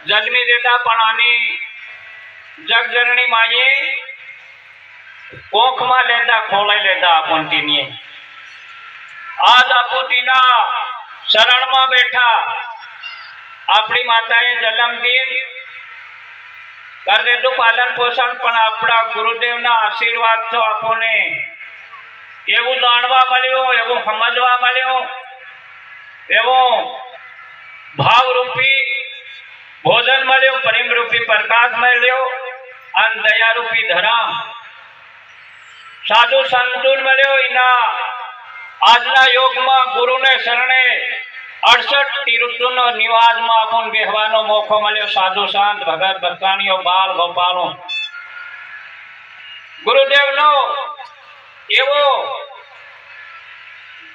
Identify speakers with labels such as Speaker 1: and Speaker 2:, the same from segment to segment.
Speaker 1: जन्मी देता पण आनी जगजननी माये कोख में लेता खोलाई लेता अपन तीनिये आज आपो तीना शरण में बैठा अपनी माताए जन्मदिन कर दे तो पालन पोषण पण अपना गुरुदेव ना आशीर्वाद तो आपने एवं जाणवा मळ्यो एवं समझवा मळ्यो एवं भाव रूपी भोजन मळ्यो प्रेम रूपी प्रकाश मळ्यो अन दया रूपी धर्म साधु संतून मळ्यो इना आजना योग में गुरु ने शरणे 68 तीर्थों निवास में अपन बेहवानो मौको मळ्यो साधु संत भगत भक्ताणियों बाल गोपालों गुरुदेव नो एवो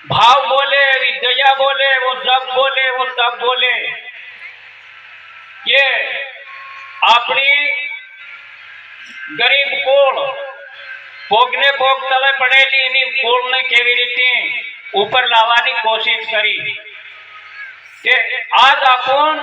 Speaker 1: भाव बोले दया बोले वो जब बोले वो तब बोले ये अपनी गरीब कोल भोगने भोग तले पड़ेली इनी कोल ने केवी रीते ऊपर लावानी कोशिश करी के आज अपन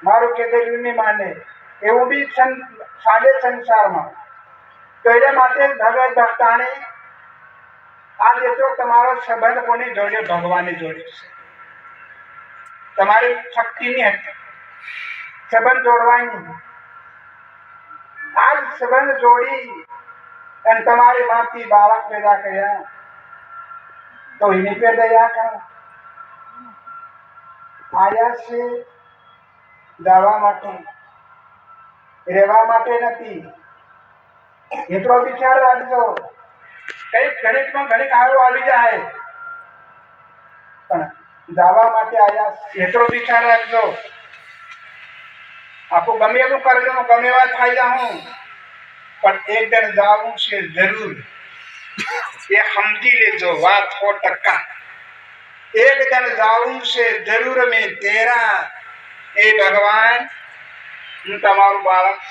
Speaker 2: મારું કીધેલું નહીં માને એવું બી ચાલે સંસારમાં. તો એના માટે ભગવત ભક્તાણી આ જેટલો તમારો સંબંધ કોની જોડે? ભગવાનની જોડે છે. તમારી શક્તિની હતી સંબંધ જોડવાની. આ સંબંધ જોડી અને તમારી માંથી બાળક પેદા કર્યા તો એની પે દયા કરો. આયા છે જવા માટે, રહેવા માટે નથી. એટલો વિચાર રાખજો. કઈક ગણિતમાં ઘડીક સારું આવી જાય પણ જવા માટે આયા એટલો વિચાર રાખજો. આપું ગમે એવું કરજો, ગમે એવા થઈ જાઉં પણ એક દિન જવું છે જરૂર. એ સમજી લેજો વાત 100%. એક દિન જવું છે જરૂર. મેં તેરા એ ભગવાન હું તમારું બાળક,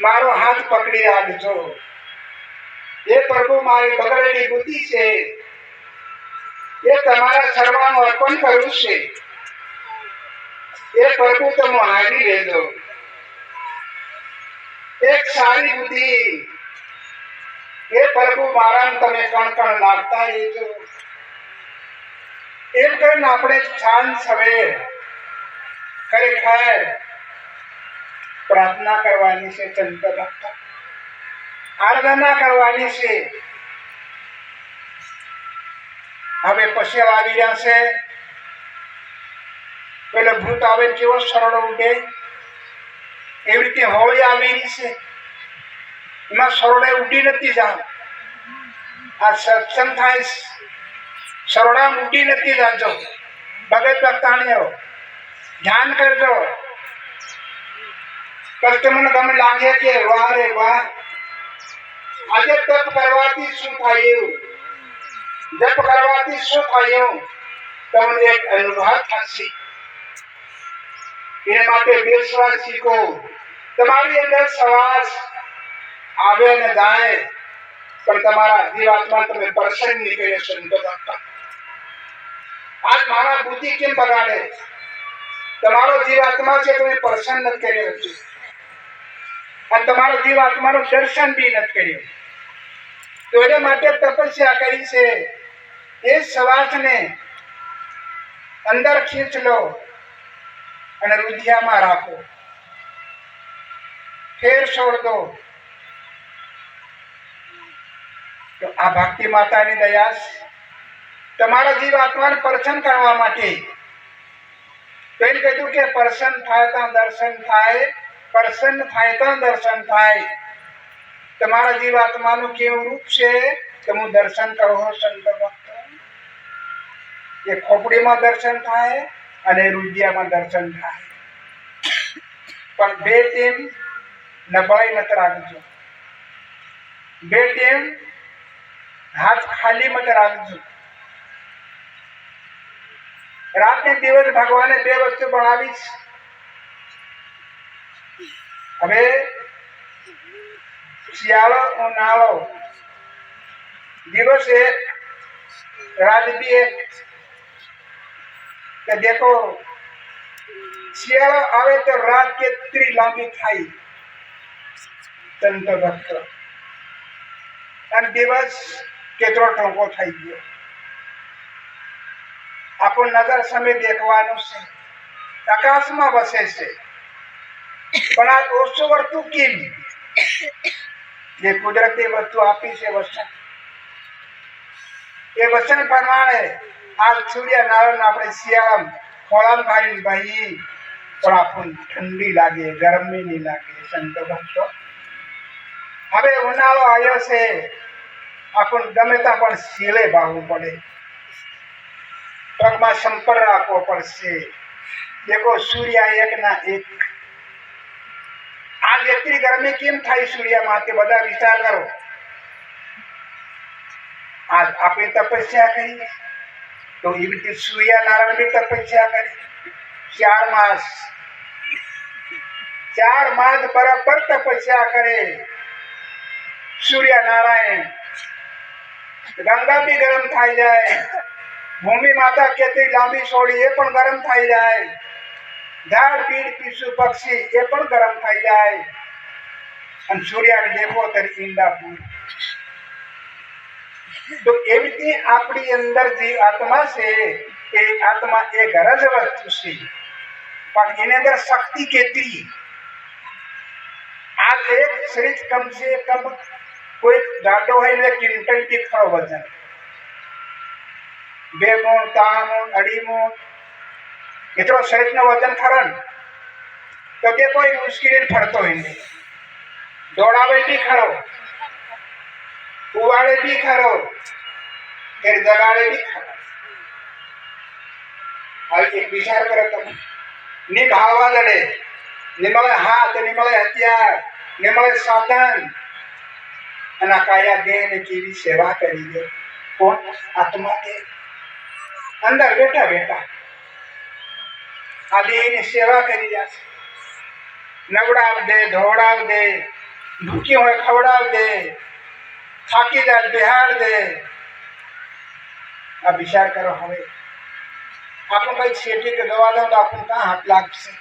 Speaker 2: મારો હાથ પકડી રાખજો. એ પ્રભુ મારી બગડેલી બુદ્ધિ છે એ તમારા સર્વાનું અર્પણ કર્યું છે. એ પ્રભુ તમે હારી લેજો. એક સારી બુદ્ધિ એ પ્રભુ મારા તમે કણ કણ નાખતા રહેજો. એમ કરીને આપણે સાંજ સવેર ખરેખર પ્રાર્થના કરવાની છે. સંત ભક્ત આરાધના કરવાની છે. હવે પછી આવી રહ્યા છે. પેલો ભૂત આવે કેવો સરળ ઉઠે એવી રીતે હોળી આવી રહી છે. એમાં સરળે ઉડી નથી જાવ. આ સત્સંગ થાય સરળા ઉડી નથી જાજો. ભગત ભક્તાણીઓ ધ્યાન કરજો. તમને ગમે લાગે કે વાહ રે વાહ આજે તપ કરવાથી શું થયું, જપ કરવાથી શું થયું, તમને એક અનુભવ થશે. એ માટે બેસવા શીખો. તમારી અંદર શ્વાસ આવે ને જાય પણ તમારા જીવાત્મા તમે પ્રસન્ન નીકળે. સંતો ભક્ત આજ મારા બુદ્ધિ કેમ બગાડે? તમારો જીવાત્મા છે તમે પ્રસન્ન નથી કર્યો છે અને તમારો જીવાત્માનું દર્શન બી નથી કર્યું. તો એના માટે તપસ્યા કરી છે. એ શ્વાસને અંદર ખીંચ લો અને રુધિયામાં રાખો. ફેર છોડ દો. તો આ ભક્તિ માતાની દયા તમારા જીવાત્માને પ્રસન્ન કરવા માટે. તો એમ કીધું કે પ્રસન્ન થાય ત્યાં દર્શન થાય, પ્રસન્ન થાય ત્યાં દર્શન થાય. તમારા જીવાત્માનું કેવું રૂપ છે કે હું દર્શન કરો સંત ભક્ત. એ ખોપડીમાં દર્શન થાય અને રુધિયામાં દર્શન થાય. પણ બે ટીમ નબળાઈ નથી રાખજો. બે ટીમ હાથ ખાલી મત રાખજો. રાતને દિવસ ભગવાને બે વસ્તુ બનાવી છે. હવે શિયાળો ઉનાળો, દિવસ એક રાત બી એક. કે દેખો શિયાળો આવે તો રાત કેટલી લાંબી થાય સંત ભક્ત અને દિવસ કેટલો ટૂંકો થઈ ગયો. આપણું નજર સમય દેખવાનું છે. આકાશમાં વસે છે પણ આ ઓછું વર્તું કેમ? જે કુદરતી વસ્તુ આપી છે વસન, એ વસન પ્રમાણે આ સૂર્યનારાયણ આપણે શિયાળામાં ખોળામાં કાઢીને ભાઈ પણ આપણને ઠંડી લાગે, ગરમી નહીં લાગે. સંત ભક્તો હવે ઉનાળો આવ્યો છે. આપણને ગમે ત્યાં પણ શીલે બાવવું પડે, પગમાં સંપર્ક રાખવો પડશે. દેખો સૂર્ય એક ના એક. આજ એટલી ગરમી કેમ થાય સૂર્યમાં તે બધા વિચાર કરો. આજ આપણે તપસ્યા કરી તો એ રીતે સૂર્યનારાયણ બી તપસ્યા કરી. 4 માસ બરાબર તપસ્યા કરે સૂર્યનારાયણ. ગંગા બી ગરમ થઈ જાય. ભૂમિ માતા કેટલી લાંબી છોડી એ પણ ગરમ થઈ જાય. ઝાડ પીડ પીસુ પક્ષી એ પણ ગરમ થઈ જાય અને સૂર્યાને દેખો ત્યારે ઈંડા પૂર તો એવી રીતે આપણી અંદર જે આત્મા છે એ આત્મા એ ગરજ વસ્તુ છે પણ એની અંદર શક્તિ કેટલી આ એક શરીર કમ સે કમ કોઈ જાડો હોય ને ક્વિન્ટલ થી ખરો વજન 2 મણ 3 મણ 2.5 મણ એટલો શરીરનો વજન ખરો ને તો તે કોઈ મુશ્કેલી ફરતો હોય નહીં દોડાવે બી ખરો ઉવાળે બી ખરો ફેર જગાડે બી ખરો હવે એક વિચાર કરો તમે નિભાવવા લડે નિમળે હાથ નિમળે હથિયાર નિમળે સાધન અને કાયા દેહ ને કેવી સેવા કરી દે કોણ આત્મા કે અંદર બેઠા બેઠા આ દેહ ની સેવા કરી રહ્યા છે નવડાવ દે ધોવડાવ દે ભૂખી હોય ખવડાવ દે થાકી જાય બિહાર દે આ વિચાર કરો હવે આપણું કઈ શેઠી કે દવા દો તો આપણું ક્યાં હાથ લાગશે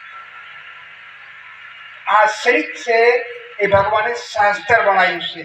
Speaker 2: આ શરીર છે એ ભગવાને શાસ્ત્ર બનાવ્યું છે